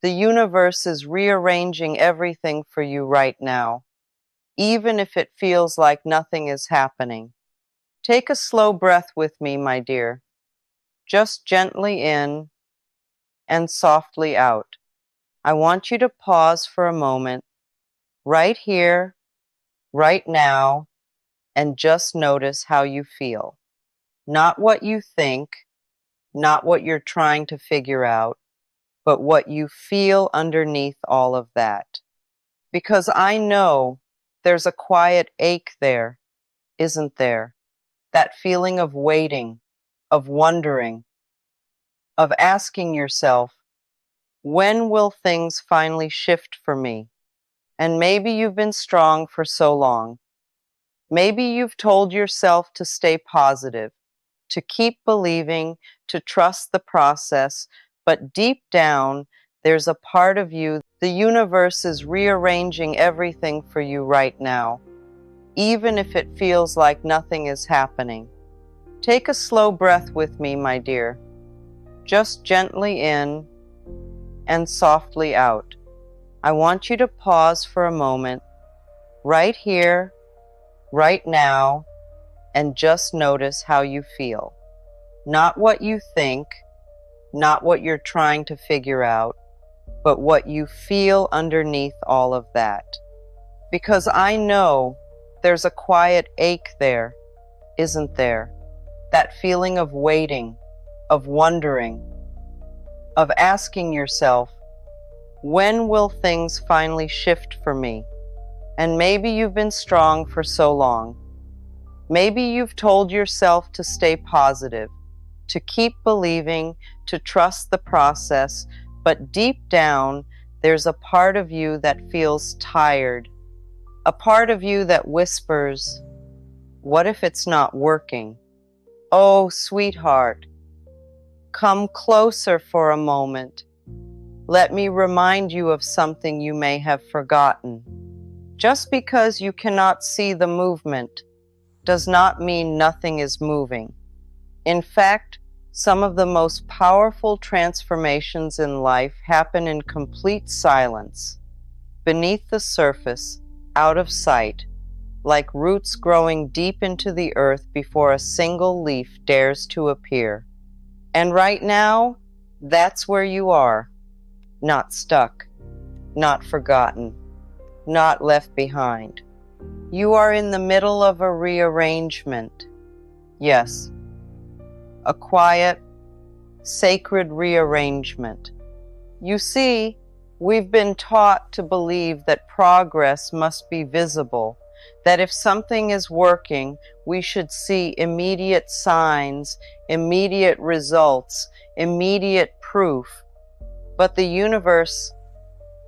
The universe is rearranging everything for you right now, even if it feels like nothing is happening. Take a slow breath with me, my dear. Just gently in and softly out. I want you to pause for a moment, right here, right now, and just notice how you feel. Not what you think, not what you're trying to figure out, but what you feel underneath all of that. Because I know there's a quiet ache there, isn't there? That feeling of waiting, of wondering, of asking yourself, when will things finally shift for me? And maybe you've been strong for so long. Maybe you've told yourself to stay positive, to keep believing, to trust the process, but deep down, there's a part of you. The universe is rearranging everything for you right now, even if it feels like nothing is happening. Take a slow breath with me, my dear. Just gently in and softly out. I want you to pause for a moment, right here, right now, and just notice how you feel. Not what you think, not what you're trying to figure out, but what you feel underneath all of that. Because I know there's a quiet ache there, isn't there? That feeling of waiting, of wondering, of asking yourself, when will things finally shift for me? And maybe you've been strong for so long. Maybe you've told yourself to stay positive, to keep believing, to trust the process, but deep down, there's a part of you that feels tired, a part of you that whispers, what if it's not working? Oh, sweetheart, come closer for a moment. Let me remind you of something you may have forgotten. Just because you cannot see the movement does not mean nothing is moving. In fact, some of the most powerful transformations in life happen in complete silence, beneath the surface, out of sight, like roots growing deep into the earth before a single leaf dares to appear. And right now, that's where you are. Not stuck, not forgotten, not left behind. You are in the middle of a rearrangement. Yes, a quiet, sacred rearrangement. You see, we've been taught to believe that progress must be visible, that if something is working, we should see immediate signs, immediate results, immediate proof. But the universe,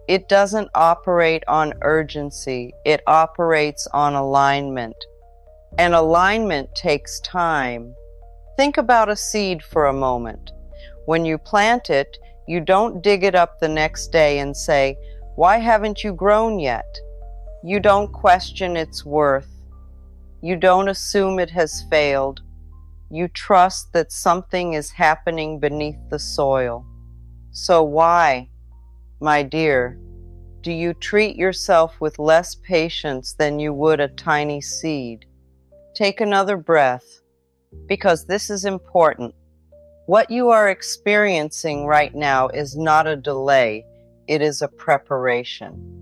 it doesn't operate on urgency. It operates on alignment. And alignment takes time. Think about a seed for a moment. When you plant it, you don't dig it up the next day and say, why haven't you grown yet? You don't question its worth. You don't assume it has failed. You trust that something is happening beneath the soil. So why, my dear, do you treat yourself with less patience than you would a tiny seed? Take another breath, because this is important. What you are experiencing right now is not a delay, it is a preparation.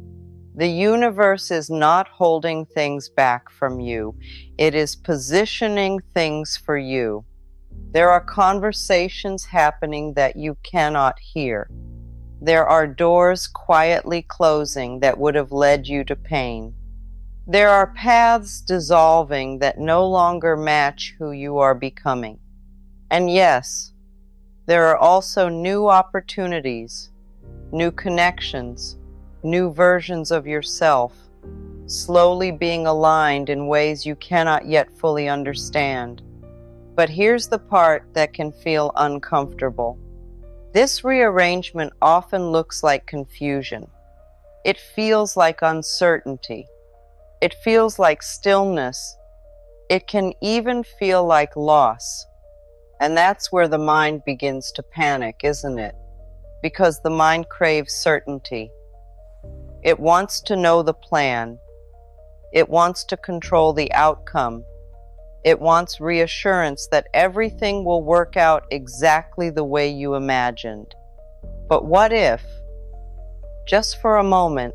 The universe is not holding things back from you, it is positioning things for you. There are conversations happening that you cannot hear. There are doors quietly closing that would have led you to pain. There are paths dissolving that no longer match who you are becoming. And yes, there are also new opportunities, new connections, new versions of yourself, slowly being aligned in ways you cannot yet fully understand. But here's the part that can feel uncomfortable. This rearrangement often looks like confusion. It feels like uncertainty. It feels like stillness. It can even feel like loss. And that's where the mind begins to panic, isn't it? because the mind craves certainty. It wants to know the plan. It wants to control the outcome. It wants reassurance that everything will work out exactly the way you imagined. But what if, just for a moment,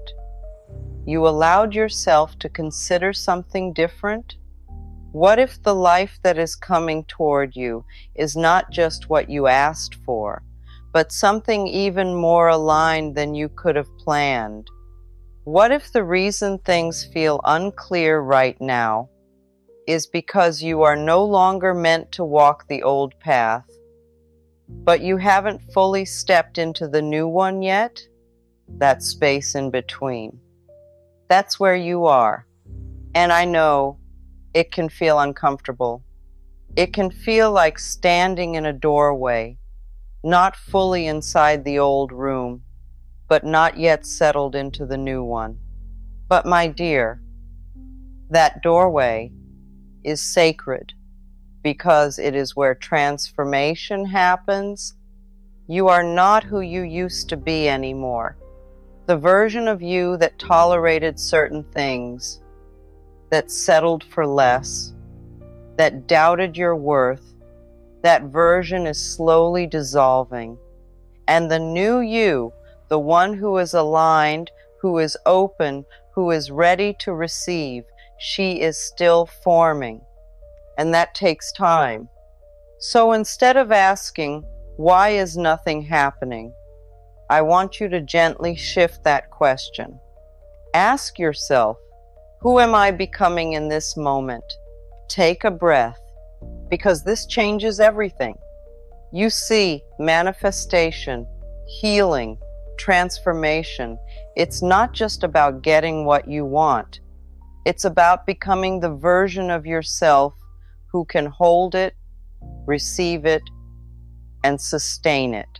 you allowed yourself to consider something different? What if the life that is coming toward you is not just what you asked for, but something even more aligned than you could have planned? What if the reason things feel unclear right now is because you are no longer meant to walk the old path, but you haven't fully stepped into the new one yet? That space in between. That's where you are. And I know it can feel uncomfortable. It can feel like standing in a doorway, not fully inside the old room, but not yet settled into the new one. But my dear, that doorway is sacred because it is where transformation happens. You are not who you used to be anymore. The version of you that tolerated certain things, that settled for less, that doubted your worth, that version is slowly dissolving. And the new you, the one who is aligned, who is open, who is ready to receive, she is still forming. And that takes time. So instead of asking, why is nothing happening? I want you to gently shift that question. Ask yourself, who am I becoming in this moment? Take a breath, because this changes everything. You see, manifestation, healing, transformation. It's not just about getting what you want. It's about becoming the version of yourself who can hold it, receive it, and sustain it.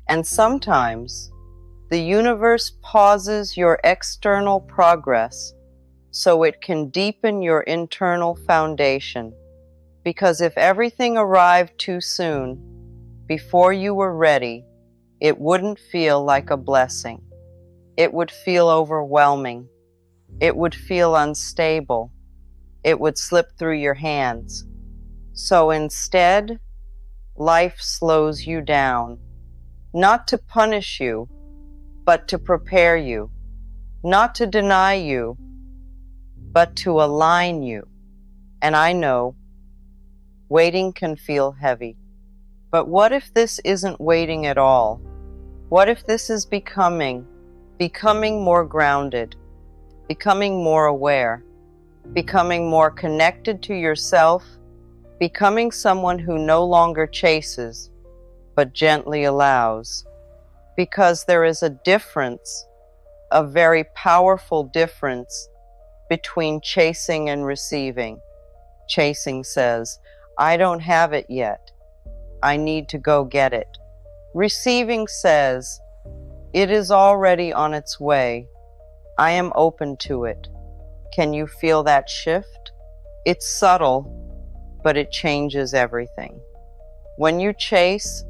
And sometimes the universe pauses your external progress so it can deepen your internal foundation. Because if everything arrived too soon, before you were ready, it wouldn't feel like a blessing. It would feel overwhelming. It would feel unstable. It would slip through your hands. So instead, life slows you down, not to punish you, but to prepare you, not to deny you, but to align you. And I know waiting can feel heavy. But what if this isn't waiting at all? What if this is becoming more grounded, becoming more aware, becoming more connected to yourself, becoming someone who no longer chases, but gently allows? Because there is a difference, a very powerful difference between chasing and receiving. Chasing says, I don't have it yet. I need to go get it. Receiving says, it is already on its way. I am open to it. Can you feel that shift? It's subtle, but it changes everything. When you chase,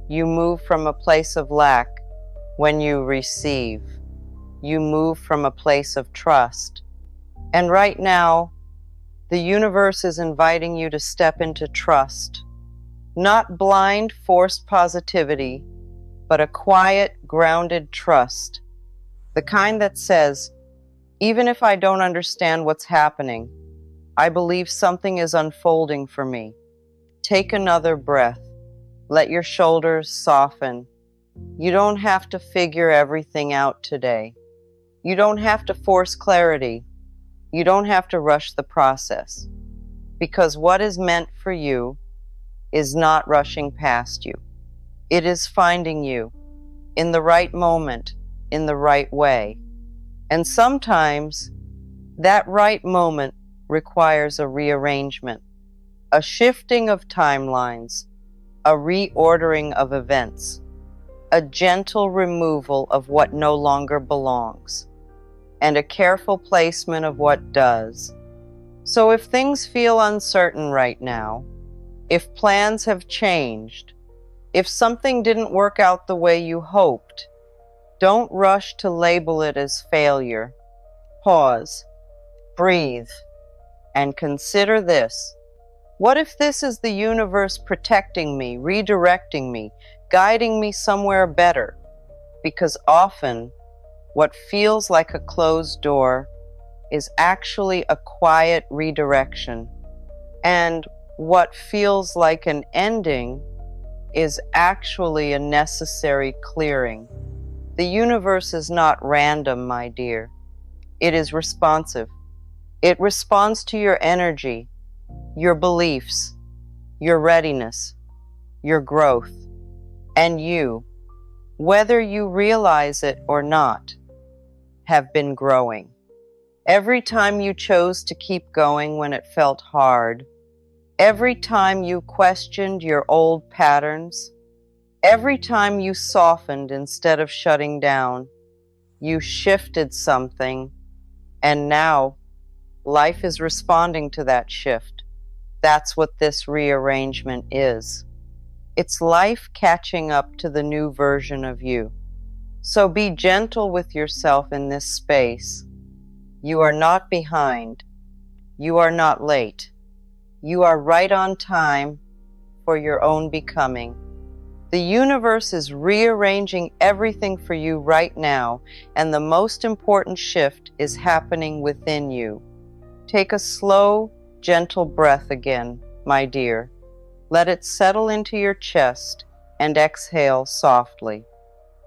you move from a place of lack. When you receive, you move from a place of trust. And right now, the universe is inviting you to step into trust. Not blind, forced positivity, but a quiet, grounded trust. The kind that says, even if I don't understand what's happening, I believe something is unfolding for me. Take another breath. Let your shoulders soften. You don't have to figure everything out today. You don't have to force clarity. You don't have to rush the process. Because what is meant for you is not rushing past you. It is finding you in the right moment, in the right way. And sometimes that right moment requires a rearrangement, a shifting of timelines, a reordering of events, a gentle removal of what no longer belongs, and a careful placement of what does. So if things feel uncertain right now, if plans have changed, If something didn't work out the way you hoped, don't rush to label it as failure. Pause, breathe, and consider this. What if this is the universe protecting me, redirecting me, guiding me somewhere better? Because often, what feels like a closed door is actually a quiet redirection. And what feels like an ending is actually a necessary clearing. The universe is not random, my dear. It is responsive. It responds to your energy, your beliefs, your readiness, your growth, and you, whether you realize it or not, have been growing. Every time you chose to keep going when it felt hard, every time you questioned your old patterns, every time you softened instead of shutting down, you shifted something, and now life is responding to that shift. That's what this rearrangement is. It's life catching up to the new version of you. So be gentle with yourself in this space. You are not behind. You are not late. You are right on time for your own becoming. The universe is rearranging everything for you right now, and the most important shift is happening within you. Take a slow, gentle breath again, my dear. Let it settle into your chest and exhale softly.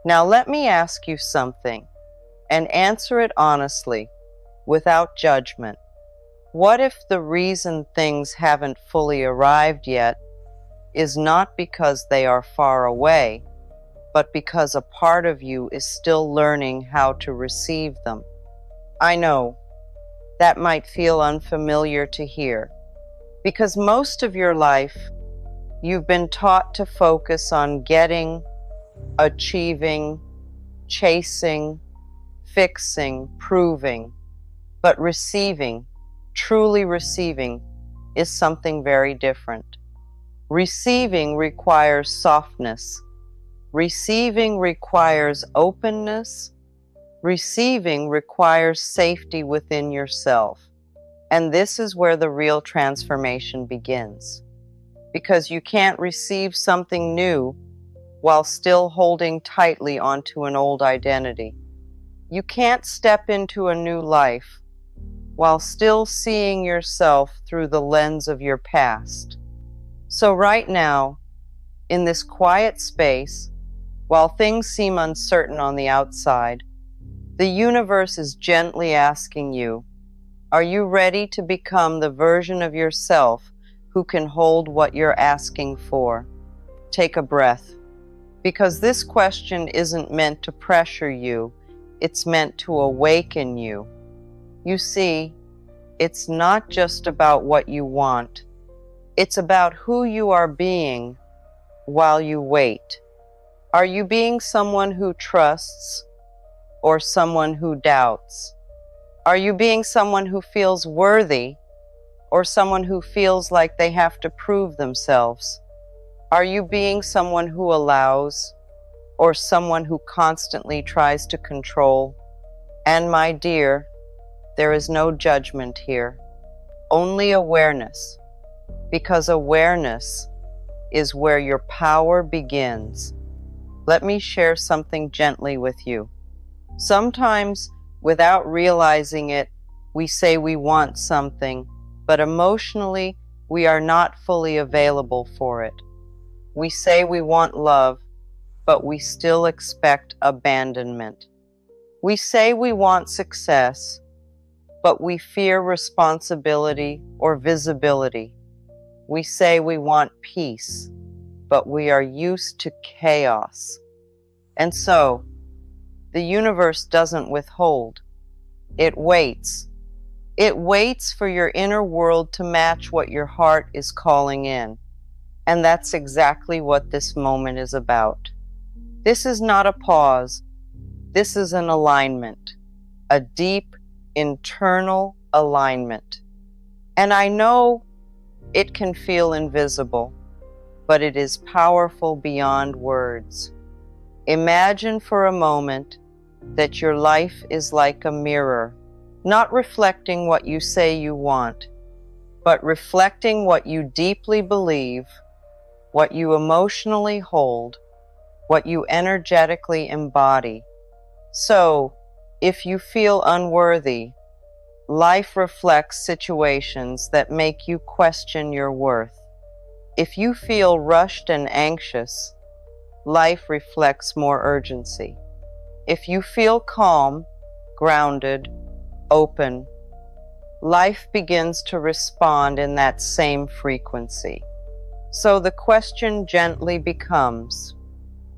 Now let me ask you something, and answer it honestly, without judgment. What if the reason things haven't fully arrived yet is not because they are far away, but because a part of you is still learning how to receive them? I know that might feel unfamiliar to hear, because most of your life you've been taught to focus on getting, achieving, chasing, fixing, proving, but receiving, truly receiving, is something very different. Receiving requires softness. Receiving requires openness. Receiving requires safety within yourself. And this is where the real transformation begins. Because you can't receive something new while still holding tightly onto an old identity. You can't step into a new life while still seeing yourself through the lens of your past. So right now, in this quiet space, while things seem uncertain on the outside, the universe is gently asking you, are you ready to become the version of yourself who can hold what you're asking for? Take a breath, because this question isn't meant to pressure you, it's meant to awaken you. You see, it's not just about what you want. It's about who you are being while you wait. Are you being someone who trusts or someone who doubts? Are you being someone who feels worthy or someone who feels like they have to prove themselves? Are you being someone who allows or someone who constantly tries to control? And my dear, there is no judgment here, only awareness, because awareness is where your power begins. Let me share something gently with you. Sometimes, without realizing it, we say we want something, but emotionally, we are not fully available for it. We say we want love, but we still expect abandonment. We say we want success, but we fear responsibility or visibility. We say we want peace, but we are used to chaos. And so, the universe doesn't withhold. It waits. It waits for your inner world to match what your heart is calling in. And that's exactly what this moment is about. This is not a pause. This is an alignment, a deep internal alignment. And I know it can feel invisible, but it is powerful beyond words. Imagine for a moment that your life is like a mirror, not reflecting what you say you want, but reflecting what you deeply believe, what you emotionally hold, what you energetically embody. So, if you feel unworthy, life reflects situations that make you question your worth. If you feel rushed and anxious, life reflects more urgency. If you feel calm, grounded, open, life begins to respond in that same frequency. So the question gently becomes,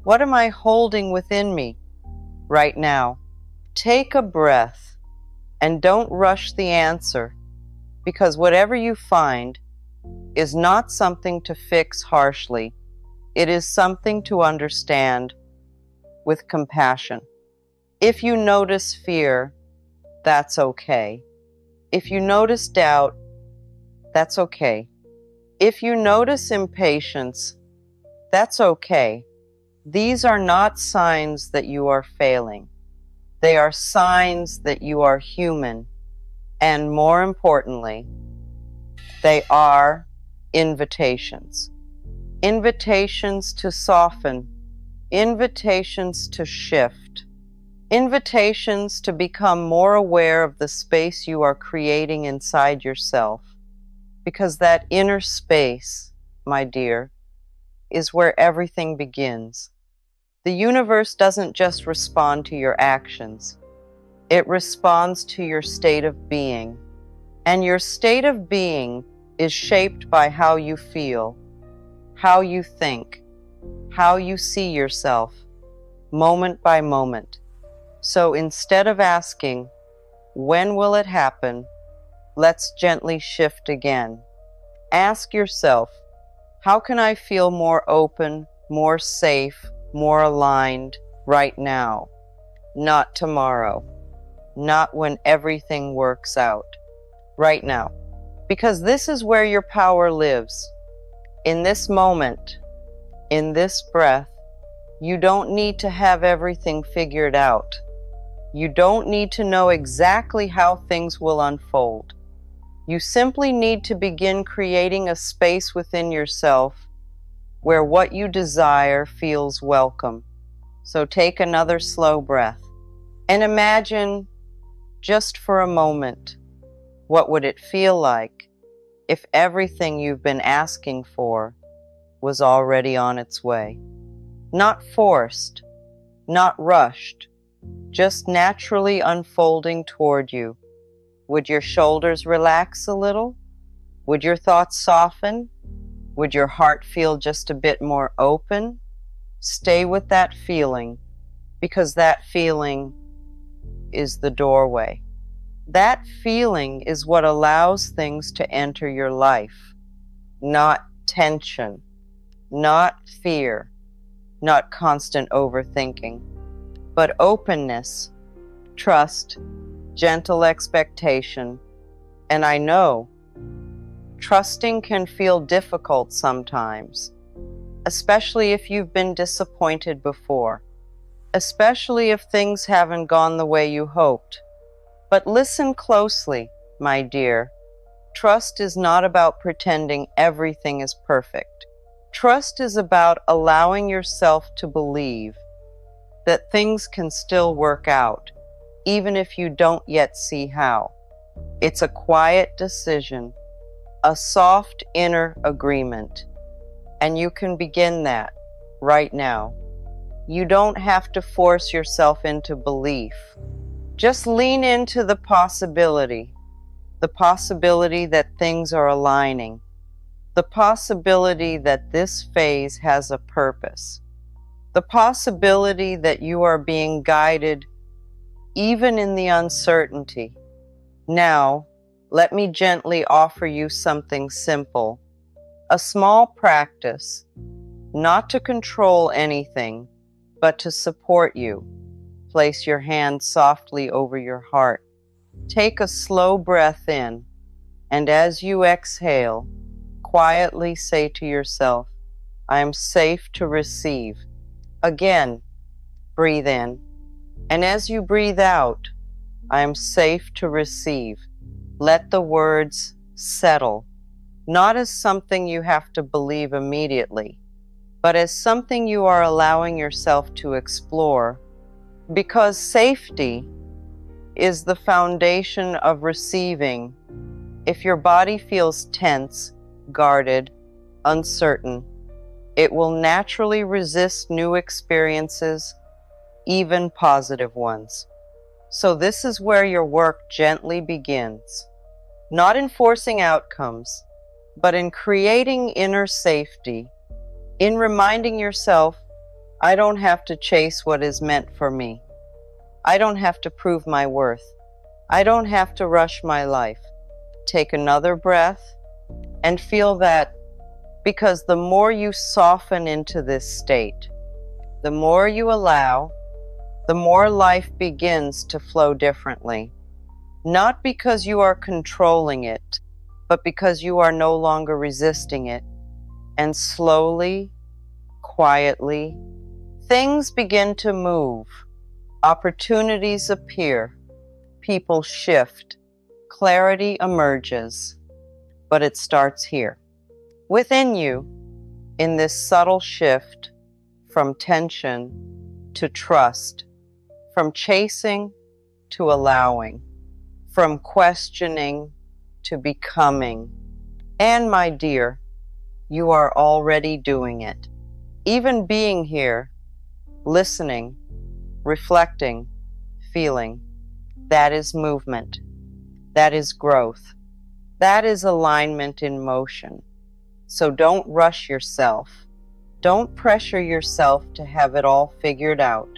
what am I holding within me right now? Take a breath and don't rush the answer, because whatever you find is not something to fix harshly. It is something to understand with compassion. If you notice fear, that's okay. If you notice doubt, that's okay. If you notice impatience, that's okay. These are not signs that you are failing. They are signs that you are human. And more importantly, they are invitations. Invitations to soften. Invitations to shift. Invitations to become more aware of the space you are creating inside yourself. Because that inner space, my dear, is where everything begins. The universe doesn't just respond to your actions. It responds to your state of being. And your state of being is shaped by how you feel, how you think, how you see yourself, moment by moment. So instead of asking, when will it happen? Let's gently shift again. Ask yourself, how can I feel more open, more safe, more aligned right now? Not tomorrow. Not when everything works out. Right now. Because this is where your power lives. In this moment, in this breath, you don't need to have everything figured out. You don't need to know exactly how things will unfold. You simply need to begin creating a space within yourself where what you desire feels welcome. So take another slow breath and imagine, just for a moment, what would it feel like if everything you've been asking for was already on its way? Not forced, not rushed, just naturally unfolding toward you. Would your shoulders relax a little? Would your thoughts soften? Would your heart feel just a bit more open? Stay with that feeling, because that feeling is the doorway. That feeling is what allows things to enter your life. Not tension, not fear, not constant overthinking, but openness, trust, gentle expectation. And I know trusting can feel difficult sometimes, especially if you've been disappointed before, especially if things haven't gone the way you hoped. But listen closely, my dear. Trust is not about pretending everything is perfect. Trust is about allowing yourself to believe that things can still work out, even if you don't yet see how. It's a quiet decision, a soft inner agreement, and you can begin that right now. You don't have to force yourself into belief. Just lean into the possibility that things are aligning, the possibility that this phase has a purpose, the possibility that you are being guided even in the uncertainty. Now, let me gently offer you something simple, a small practice, not to control anything, but to support you. Place your hand softly over your heart. Take a slow breath in, and as you exhale, quietly say to yourself, I am safe to receive. Again, breathe in. And as you breathe out, I am safe to receive. Let the words settle, not as something you have to believe immediately, but as something you are allowing yourself to explore, because safety is the foundation of receiving. If your body feels tense, guarded, uncertain, it will naturally resist new experiences, even positive ones. So this is where your work gently begins, not in forcing outcomes, but in creating inner safety, in reminding yourself, I don't have to chase what is meant for me. I don't have to prove my worth. I don't have to rush my life. Take another breath and feel that, because the more you soften into this state, the more you allow, the more life begins to flow differently. Not because you are controlling it, but because you are no longer resisting it. And slowly, quietly, things begin to move. Opportunities appear. People shift. Clarity emerges. But it starts here, within you, in this subtle shift from tension to trust, from chasing to allowing, from questioning to becoming. And my dear, you are already doing it. Even being here, listening, reflecting, feeling, that is movement. That is growth. That is alignment in motion. So don't rush yourself. Don't pressure yourself to have it all figured out.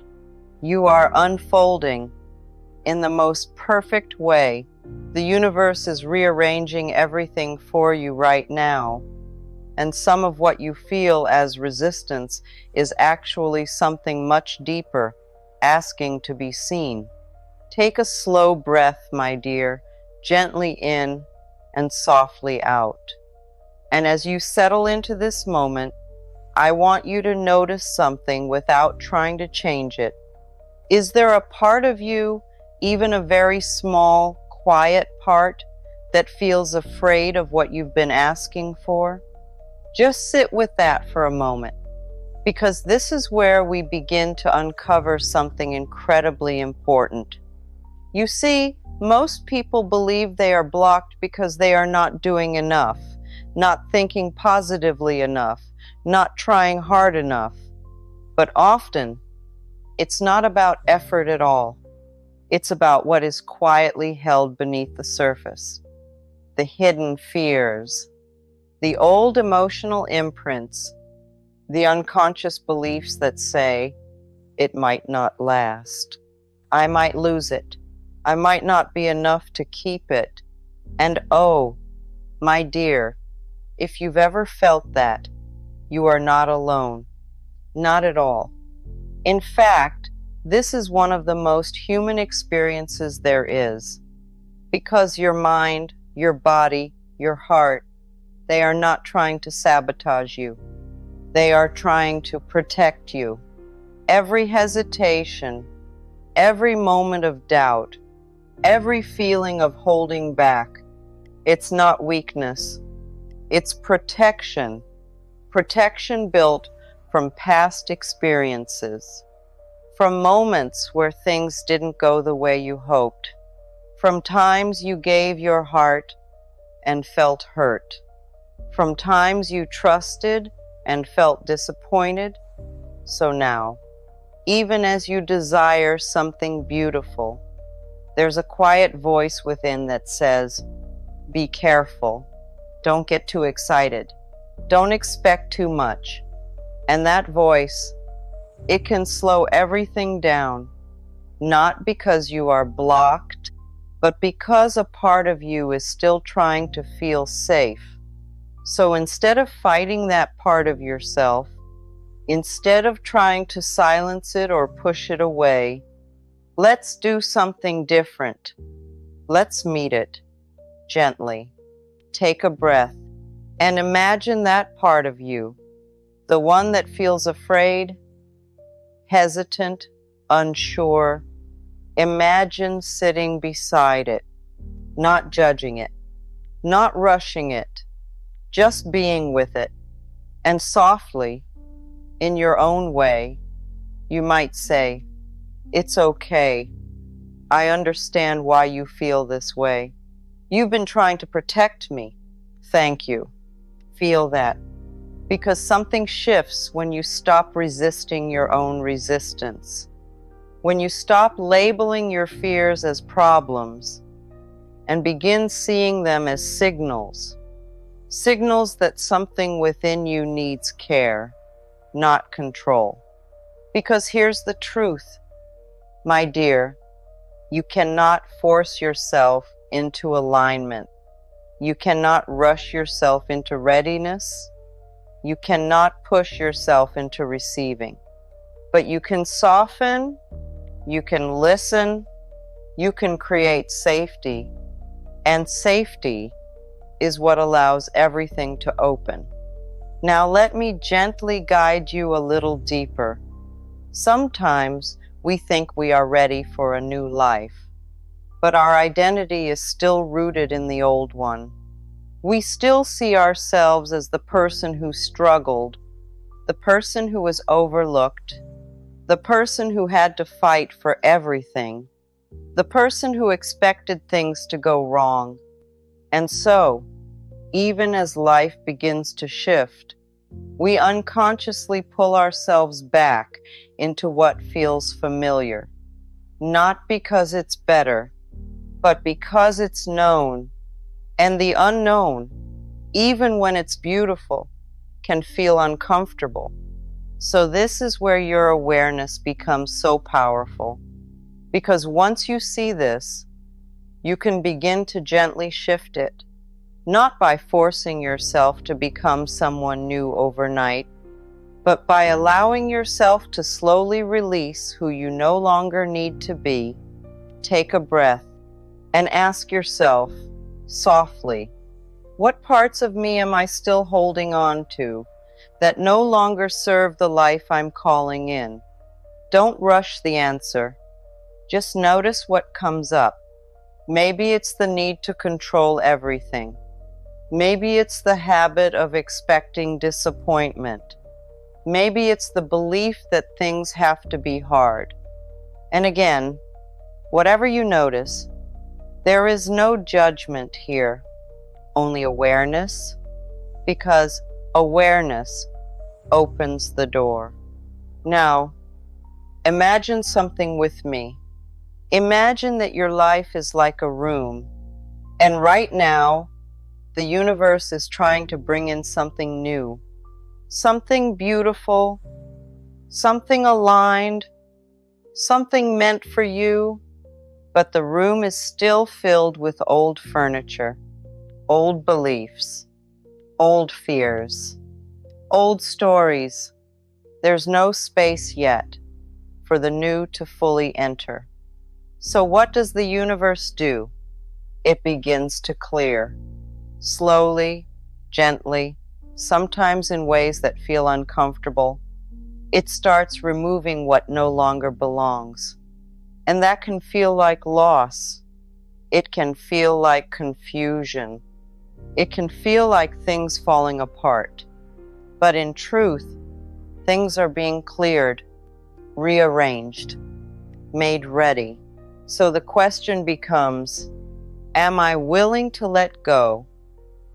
You are unfolding in the most perfect way. The universe is rearranging everything for you right now. And some of what you feel as resistance is actually something much deeper, asking to be seen. Take a slow breath, my dear, gently in and softly out. And as you settle into this moment, I want you to notice something without trying to change it. Is there a part of you, even a very small, quiet part, that feels afraid of what you've been asking for? Just sit with that for a moment, because this is where we begin to uncover something incredibly important. You see, most people believe they are blocked because they are not doing enough, not thinking positively enough, not trying hard enough. But often, it's not about effort at all. It's about what is quietly held beneath the surface. The hidden fears, the old emotional imprints, the unconscious beliefs that say, it might not last. I might lose it. I might not be enough to keep it. And oh, my dear, if you've ever felt that, you are not alone. Not at all. In fact, this is one of the most human experiences there is. Because your mind, your body, your heart, they are not trying to sabotage you. They are trying to protect you. Every hesitation, every moment of doubt, every feeling of holding back, it's not weakness. It's protection. Protection built from past experiences, from moments where things didn't go the way you hoped, from times you gave your heart and felt hurt, from times you trusted and felt disappointed. So now, even as you desire something beautiful, there's a quiet voice within that says, be careful. Don't get too excited. Don't expect too much. And that voice, it can slow everything down, not because you are blocked, but because a part of you is still trying to feel safe. So instead of fighting that part of yourself, instead of trying to silence it or push it away, let's do something different. Let's meet it gently. Take a breath and imagine that part of you, The one that feels afraid, hesitant, unsure. Imagine sitting beside it, not judging it, not rushing it, just being with it. And softly, in your own way, you might say, "It's okay. I understand why you feel this way. You've been trying to protect me. Thank you." Feel that. Because something shifts when you stop resisting your own resistance. When you stop labeling your fears as problems and begin seeing them as signals. Signals that something within you needs care, not control. Because here's the truth, my dear, you cannot force yourself into alignment. You cannot rush yourself into readiness. You cannot push yourself into receiving. But you can soften, you can listen, you can create safety, and safety is what allows everything to open. Now let me gently guide you a little deeper. Sometimes we think we are ready for a new life, but our identity is still rooted in the old one. We still see ourselves as the person who struggled, the person who was overlooked, the person who had to fight for everything, the person who expected things to go wrong. And so, even as life begins to shift, we unconsciously pull ourselves back into what feels familiar, not because it's better, but because it's known. And the unknown, even when it's beautiful, can feel uncomfortable. So this is where your awareness becomes so powerful. Because once you see this, you can begin to gently shift it, not by forcing yourself to become someone new overnight, but by allowing yourself to slowly release who you no longer need to be. Take a breath and ask yourself, softly, what parts of me am I still holding on to that no longer serve the life I'm calling in? Don't rush the answer. Just notice what comes up. Maybe it's the need to control everything. Maybe it's the habit of expecting disappointment. Maybe it's the belief that things have to be hard. And again, whatever you notice, there is no judgment here, only awareness, because awareness opens the door. Now, imagine something with me. Imagine that your life is like a room, and right now, the universe is trying to bring in something new, something beautiful, something aligned, something meant for you. But the room is still filled with old furniture, old beliefs, old fears, old stories. There's no space yet for the new to fully enter. So what does the universe do? It begins to clear, slowly, gently, sometimes in ways that feel uncomfortable. It starts removing what no longer belongs. And that can feel like loss. It can feel like confusion. It can feel like things falling apart. But in truth, things are being cleared, rearranged, made ready. So the question becomes, am I willing to let go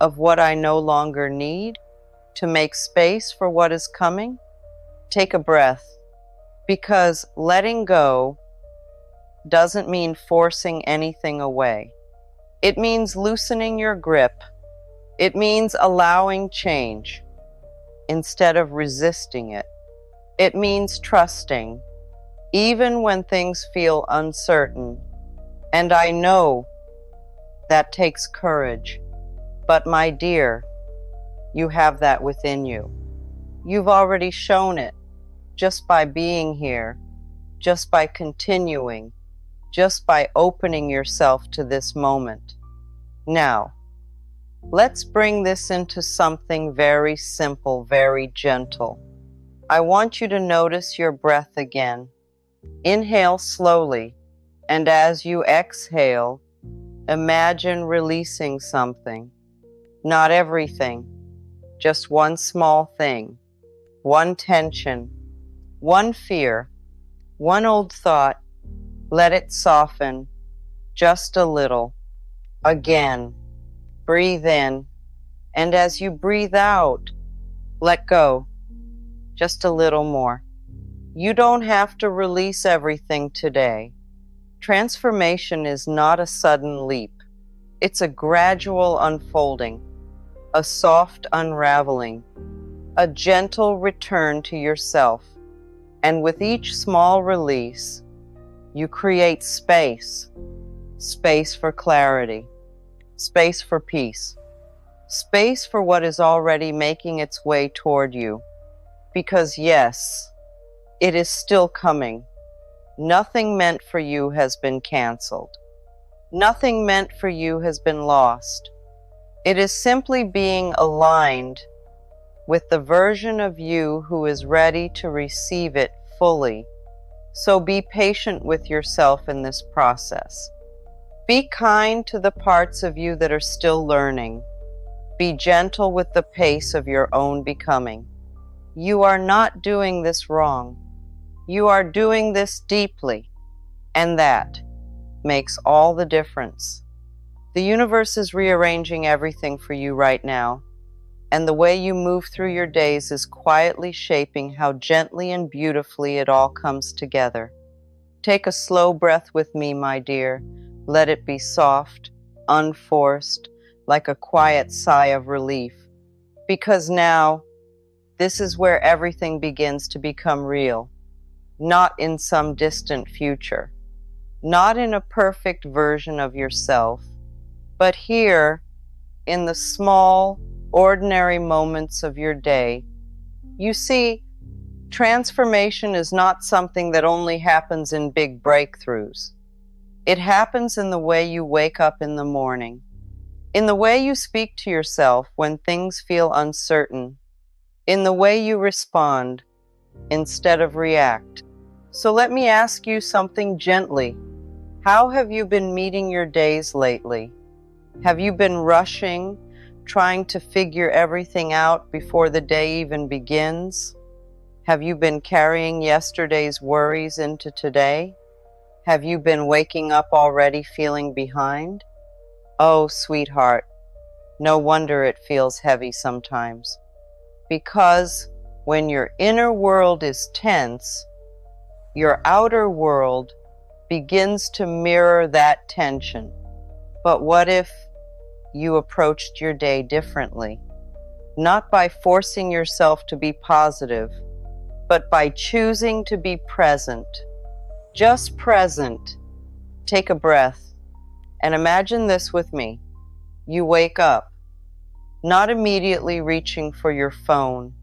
of what I no longer need to make space for what is coming? Take a breath, because letting go doesn't mean forcing anything away. It means loosening your grip. It means allowing change instead of resisting it. It means trusting, even when things feel uncertain. And I know that takes courage. But my dear, you have that within you. You've already shown it just by being here, just by continuing, just by opening yourself to this moment. Now, Let's bring this into something very simple, very gentle. I want you to notice your breath again. Inhale slowly, and as you exhale, imagine releasing something. Not everything, just one small thing, one tension, one fear, one old thought. Let it soften just a little. Again, breathe in, and as you breathe out, let go just a little more. You don't have to release everything today. Transformation is not a sudden leap. It's a gradual unfolding, a soft unraveling, a gentle return to yourself. And with each small release, you create space, space for clarity, space for peace, space for what is already making its way toward you. Because yes, it is still coming. Nothing meant for you has been canceled. Nothing meant for you has been lost. It is simply being aligned with the version of you who is ready to receive it fully. So be patient with yourself in this process. Be kind to the parts of you that are still learning. Be gentle with the pace of your own becoming. You are not doing this wrong. You are doing this deeply, and that makes all the difference. The universe is rearranging everything for you right now, and the way you move through your days is quietly shaping how gently and beautifully it all comes together. Take a slow breath with me, my dear. Let it be soft, unforced, like a quiet sigh of relief. Because now, this is where everything begins to become real. Not in some distant future, not in a perfect version of yourself, but here, in the small, ordinary moments of your day. You see, transformation is not something that only happens in big breakthroughs. It happens in the way you wake up in the morning, in the way you speak to yourself when things feel uncertain, in the way you respond instead of react. So let me ask you something gently. How have you been meeting your days lately? Have you been rushing, trying to figure everything out before the day even begins? Have you been carrying yesterday's worries into today? Have you been waking up already feeling behind? Oh, sweetheart, no wonder it feels heavy sometimes. Because when your inner world is tense, your outer world begins to mirror that tension. But what if you approached your day differently? Not by forcing yourself to be positive, but by choosing to be present. Just present. Take a breath and imagine this with me. You wake up, not immediately reaching for your phone,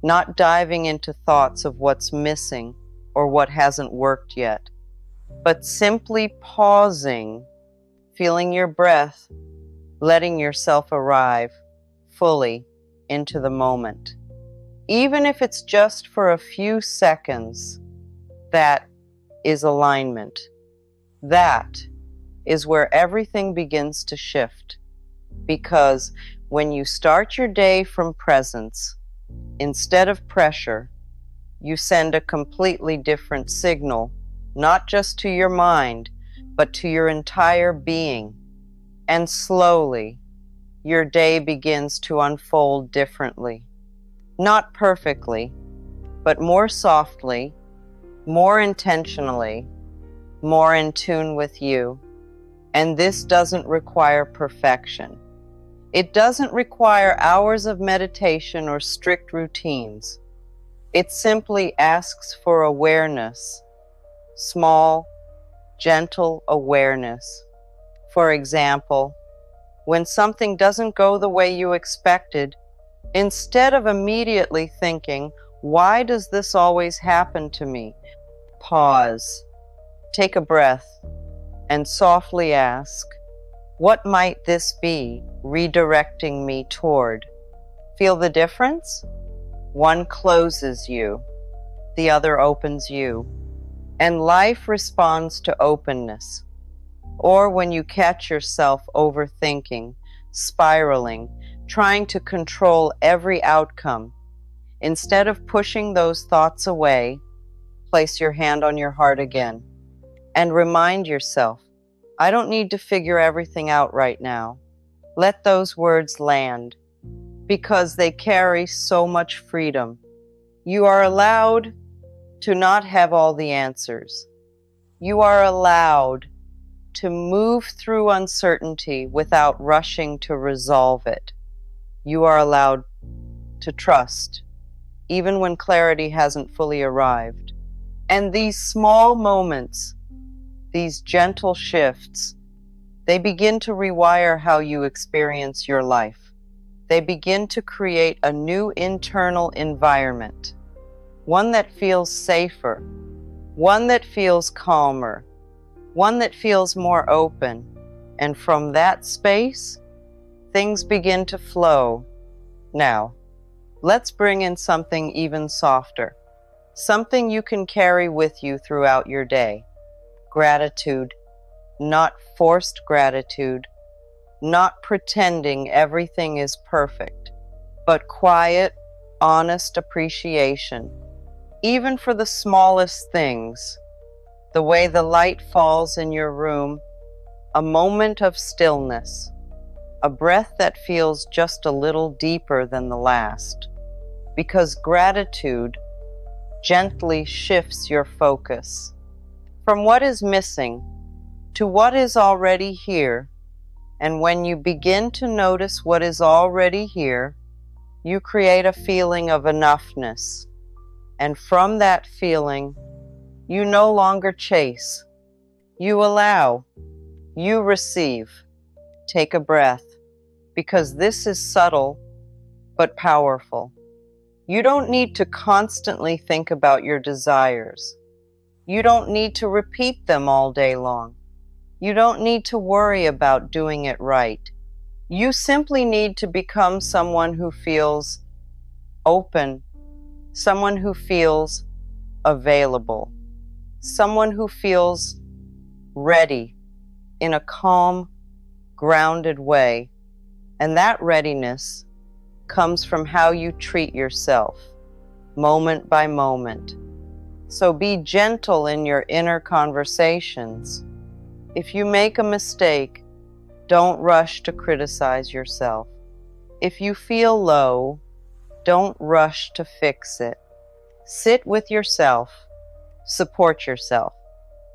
not diving into thoughts of what's missing or what hasn't worked yet, but simply pausing, feeling your breath, letting yourself arrive fully into the moment. Even if it's just for a few seconds, that is alignment. That is where everything begins to shift. Because when you start your day from presence, instead of pressure, you send a completely different signal, not just to your mind, but to your entire being. And slowly, your day begins to unfold differently. Not perfectly, but more softly, more intentionally, more in tune with you. And this doesn't require perfection. It doesn't require hours of meditation or strict routines. It simply asks for awareness, small, gentle awareness. For example, when something doesn't go the way you expected, instead of immediately thinking, "Why does this always happen to me?" Pause, take a breath, and softly ask, What might this be redirecting me toward? Feel the difference? One closes you, the other opens you. And life responds to openness. Or when you catch yourself overthinking, spiraling, trying to control every outcome, instead of pushing those thoughts away, place your hand on your heart again and remind yourself, I don't need to figure everything out right now. Let those words land because they carry so much freedom. You are allowed to not have all the answers. You are allowed to move through uncertainty without rushing to resolve it. You are allowed to trust, even when clarity hasn't fully arrived. And these small moments, these gentle shifts, they begin to rewire how you experience your life. They begin to create a new internal environment, one that feels safer, one that feels calmer, one that feels more open. And from that space, things begin to flow. Now, let's bring in something even softer, something you can carry with you throughout your day. Gratitude, not forced gratitude, not pretending everything is perfect, but quiet, honest appreciation, even for the smallest things, the way the light falls in your room, a moment of stillness, a breath that feels just a little deeper than the last, because gratitude gently shifts your focus from what is missing to what is already here. And when you begin to notice what is already here, you create a feeling of enoughness. And from that feeling, you no longer chase. You allow. You receive. Take a breath, because this is subtle but powerful. You don't need to constantly think about your desires. You don't need to repeat them all day long. You don't need to worry about doing it right. You simply need to become someone who feels open, someone who feels available, someone who feels ready in a calm, grounded way. And that readiness comes from how you treat yourself, moment by moment. So be gentle in your inner conversations. If you make a mistake, don't rush to criticize yourself. If you feel low, don't rush to fix it. Sit with yourself, support yourself.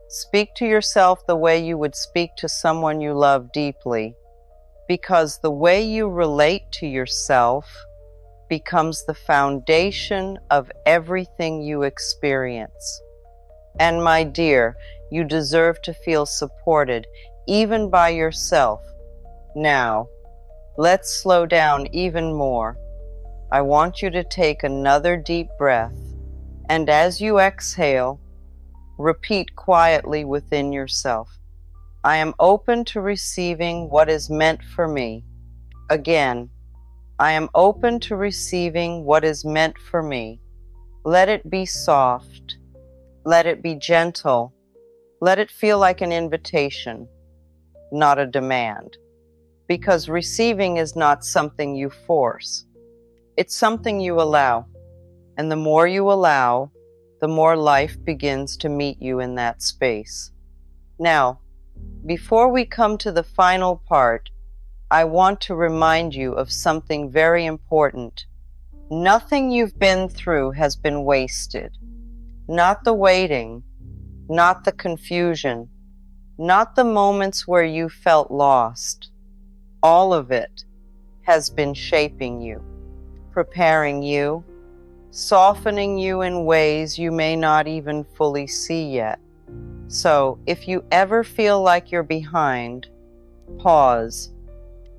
Speak to yourself the way you would speak to someone you love deeply, because the way you relate to yourself becomes the foundation of everything you experience. And my dear, you deserve to feel supported, even by yourself. Now, let's slow down even more. I want you to take another deep breath, and as you exhale, repeat quietly within yourself, I am open to receiving what is meant for me. Again, I am open to receiving what is meant for me. Let it be soft. Let it be gentle. Let it feel like an invitation, not a demand. Because receiving is not something you force. It's something you allow. And the more you allow, the more life begins to meet you in that space. Now, before we come to the final part, I want to remind you of something very important. Nothing you've been through has been wasted. Not the waiting, not the confusion, not the moments where you felt lost. All of it has been shaping you, preparing you, softening you in ways you may not even fully see yet. So if you ever feel like you're behind, pause.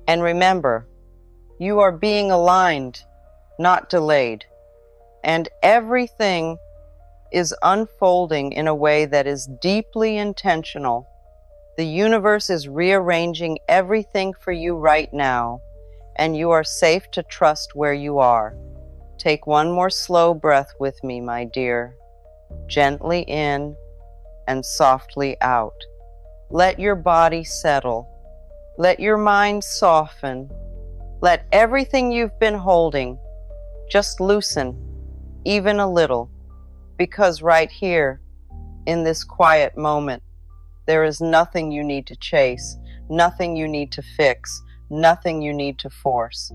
And remember, you are being aligned, not delayed. And everything is unfolding in a way that is deeply intentional, The universe is rearranging everything for you right now, and you are safe to trust where you are. Take one more slow breath with me, my dear. Gently in and softly out. Let your body settle. Let your mind soften. Let everything you've been holding just loosen, even a little, because right here, in this quiet moment, there is nothing you need to chase, nothing you need to fix, nothing you need to force.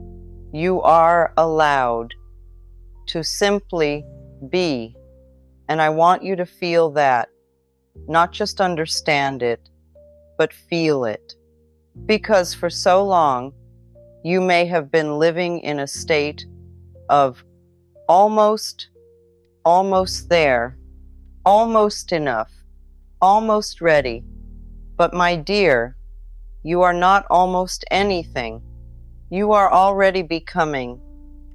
You are allowed to simply be, and I want you to feel that, not just understand it, but feel it. Because for so long, you may have been living in a state of almost there, almost enough, almost ready. But my dear, you are not almost anything. You are already becoming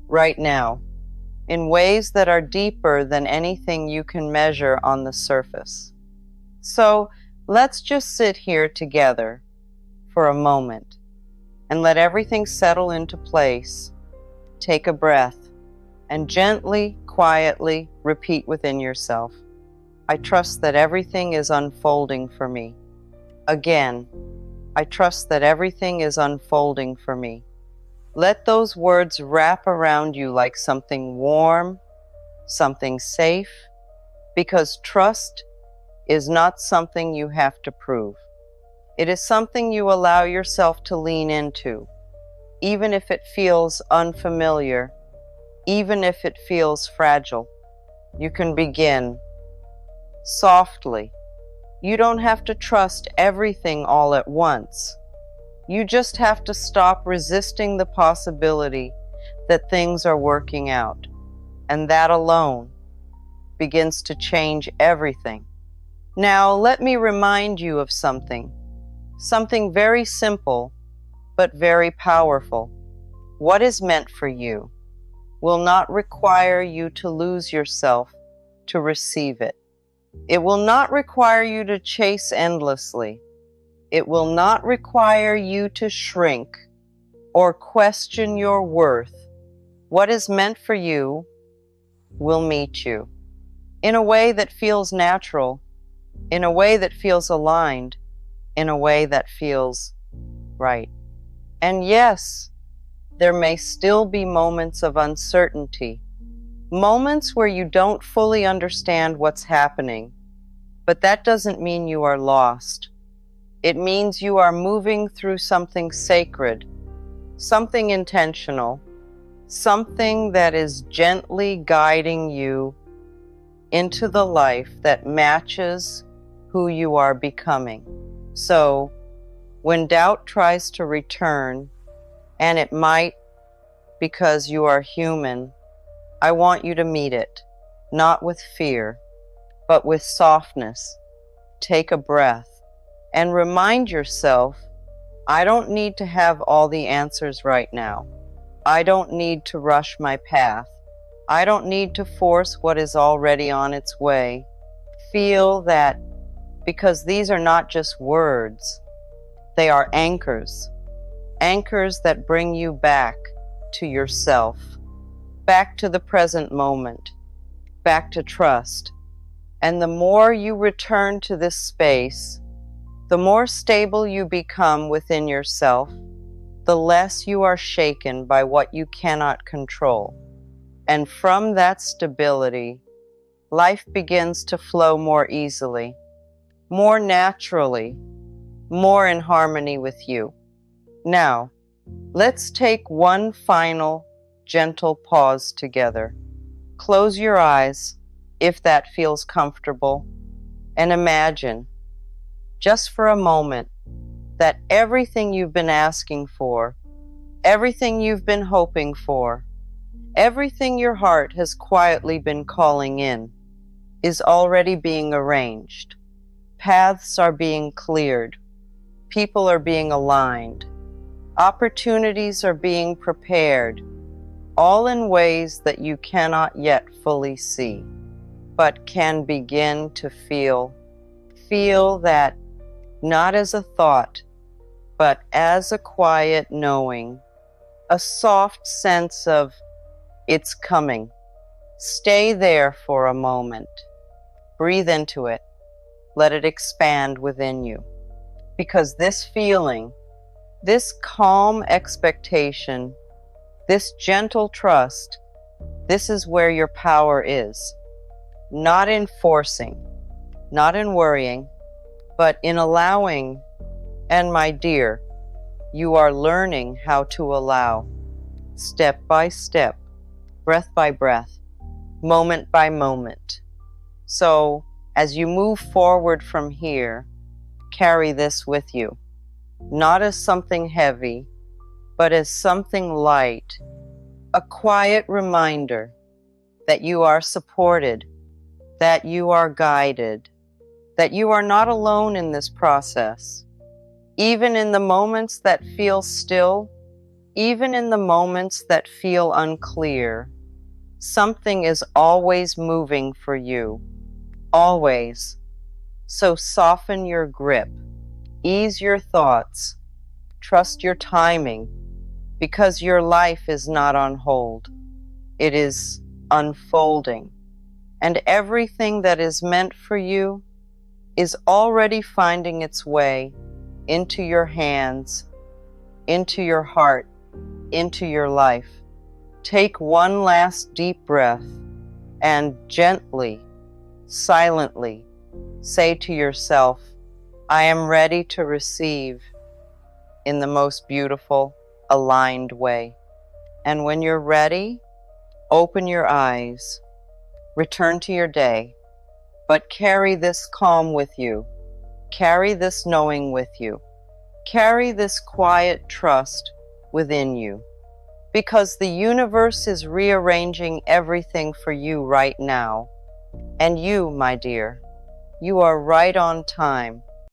right now in ways that are deeper than anything you can measure on the surface. So let's just sit here together for a moment and let everything settle into place. Take a breath and gently, quietly repeat within yourself, I trust that everything is unfolding for me. Again, I trust that everything is unfolding for me. Let those words wrap around you like something warm, something safe, because trust is not something you have to prove. It is something you allow yourself to lean into, even if it feels unfamiliar, even if it feels fragile. You can begin softly. You don't have to trust everything all at once. You just have to stop resisting the possibility that things are working out, and that alone begins to change everything. Now, let me remind you of something very simple, but very powerful. What is meant for you will not require you to lose yourself to receive it. It will not require you to chase endlessly. It will not require you to shrink or question your worth. What is meant for you will meet you in a way that feels natural, in a way that feels aligned, in a way that feels right. And yes, there may still be moments of uncertainty, moments where you don't fully understand what's happening, but that doesn't mean you are lost. It means you are moving through something sacred, something intentional, something that is gently guiding you into the life that matches who you are becoming. So, when doubt tries to return, and it might because you are human, I want you to meet it, not with fear, but with softness. Take a breath and remind yourself, I don't need to have all the answers right now. I don't need to rush my path. I don't need to force what is already on its way. Feel that, because these are not just words, they are anchors. Anchors that bring you back to yourself, back to the present moment, back to trust. And the more you return to this space, the more stable you become within yourself, the less you are shaken by what you cannot control. And from that stability, life begins to flow more easily, more naturally, more in harmony with you. Now, let's take one final gentle pause together. Close your eyes, if that feels comfortable, and imagine, just for a moment, that everything you've been asking for, everything you've been hoping for, everything your heart has quietly been calling in, is already being arranged. Paths are being cleared. People are being aligned. Opportunities are being prepared, all in ways that you cannot yet fully see, but can begin to feel that not as a thought, but as a quiet knowing, a soft sense of it's coming. Stay there for a moment. Breathe into it. Let it expand within you. Because this feeling, this calm expectation, this gentle trust, this is where your power is. Not in forcing, not in worrying, but in allowing. And my dear, you are learning how to allow, step by step, breath by breath, moment by moment. So, as you move forward from here, carry this with you, not as something heavy, but as something light, a quiet reminder that you are supported, that you are guided, that you are not alone in this process. Even in the moments that feel still, even in the moments that feel unclear, something is always moving for you. Always. So soften your grip, ease your thoughts, trust your timing, because your life is not on hold. It is unfolding, and everything that is meant for you is already finding its way into your hands, into your heart, into your life. Take one last deep breath and gently, silently say to yourself, I am ready to receive in the most beautiful, aligned way. And when you're ready, open your eyes, return to your day, but carry this calm with you. Carry this knowing with you. Carry this quiet trust within you. Because the universe is rearranging everything for you right now. And you, my dear, you are right on time.